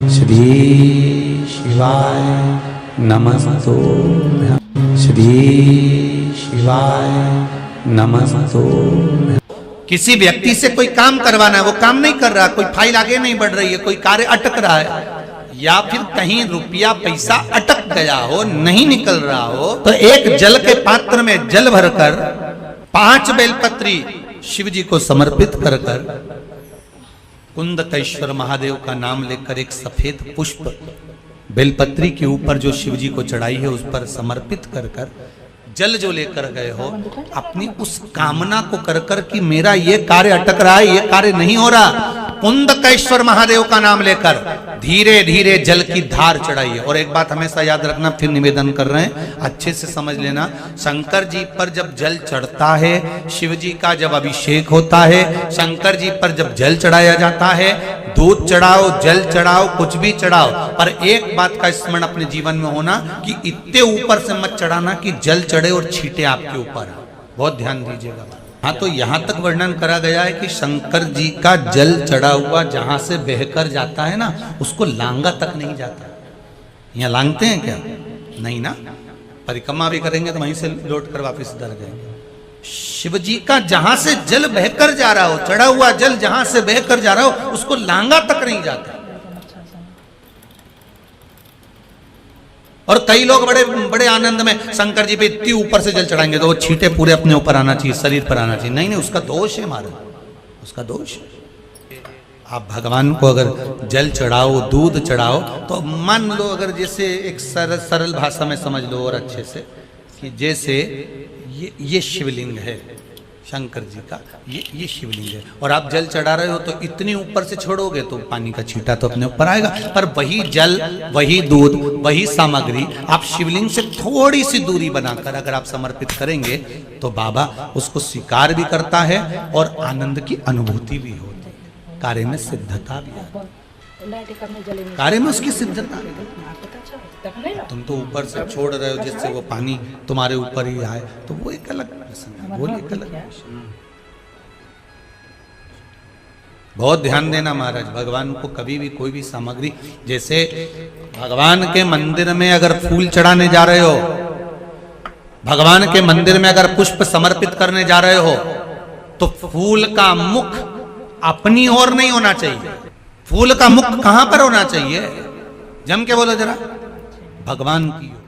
श्री शिवाय नमस्तुभ्यं। श्री शिवाय नमस्तुभ्यं। किसी व्यक्ति से कोई काम करवाना है, वो काम नहीं कर रहा, कोई फाइल आगे नहीं बढ़ रही है, कोई कार्य अटक रहा है, या फिर कहीं रुपया पैसा अटक गया हो, नहीं निकल रहा हो, तो एक जल के पात्र में जल भरकर 5 बेलपत्री शिव जी को समर्पित कर कुंदकेश्वर महादेव का नाम लेकर एक सफेद पुष्प बेलपत्री के ऊपर जो शिव जी को चढ़ाई है उस पर समर्पित कर जल जो लेकर गए हो, अपनी उस कामना को कर कि मेरा ये कार्य अटक रहा है, ये कार्य नहीं हो रहा, कुंदकेश्वर महादेव का नाम लेकर धीरे धीरे जल की धार चढ़ाइए। और एक बात हमेशा याद रखना, फिर निवेदन कर रहे हैं, अच्छे से समझ लेना, शंकर जी पर जब जल चढ़ता है, शिव जी का जब अभिषेक होता है, शंकर जी पर जब जल चढ़ाया जाता है, दूध चढ़ाओ, जल चढ़ाओ, कुछ भी चढ़ाओ, पर एक बात का स्मरण अपने जीवन में होना कि इतने ऊपर से मत चढ़ाना कि जल चढ़े और छींटे आपके ऊपर। बहुत ध्यान दीजिएगा। हाँ, तो यहाँ तक वर्णन करा गया है कि शंकर जी का जल चढ़ा हुआ जहां से बहकर जाता है ना, उसको लांगा तक नहीं जाता। यहाँ लांगते हैं क्या? नहीं ना, परिक्रमा भी करेंगे तो वहीं से लौट कर वापिस उधर जाएंगे। शिव जी का जहां से जल बहकर जा रहा हो, चढ़ा हुआ जल जहां से बहकर जा रहा हो, उसको लांगा तक नहीं जाता। और कई लोग बड़े बड़े आनंद में शंकर जी पे इतनी ऊपर से जल चढ़ाएंगे तो वो छींटे पूरे अपने ऊपर आना चाहिए, शरीर पर आना चाहिए। नहीं नहीं, उसका दोष है हमारा, उसका दोष है। आप भगवान को अगर जल चढ़ाओ, दूध चढ़ाओ, तो मान लो अगर जैसे एक सरल भाषा में समझ लो और अच्छे से, कि जैसे ये शिवलिंग है शंकर जी का, ये शिवलिंग है, और आप जल चढ़ा रहे हो तो इतनी ऊपर से छोड़ोगे तो पानी का छींटा तो अपने ऊपर आएगा, पर वही जल, वही दूध, वही सामग्री आप शिवलिंग से थोड़ी सी दूरी बनाकर अगर आप समर्पित करेंगे तो बाबा उसको स्वीकार भी करता है और आनंद की अनुभूति भी होती है, कार्य में सिद्धता भी है, कार्य में उसकी सिद्धता। तुम तो ऊपर से छोड़ रहे हो जिससे वो पानी तुम्हारे ऊपर ही आए, तो वो एक अलग प्रसंग है, वो एक अलग विषय। बहुत ध्यान देना महाराज, भगवान को कभी भी कोई भी सामग्री, जैसे भगवान के मंदिर में अगर फूल चढ़ाने जा रहे हो, भगवान के मंदिर में अगर पुष्प समर्पित करने जा रहे हो, तो फूल का मुख अपनी ओर नहीं होना चाहिए। फूल का मुख कहां पर होना चाहिए? जम के बोलो जरा, भगवान की ओर।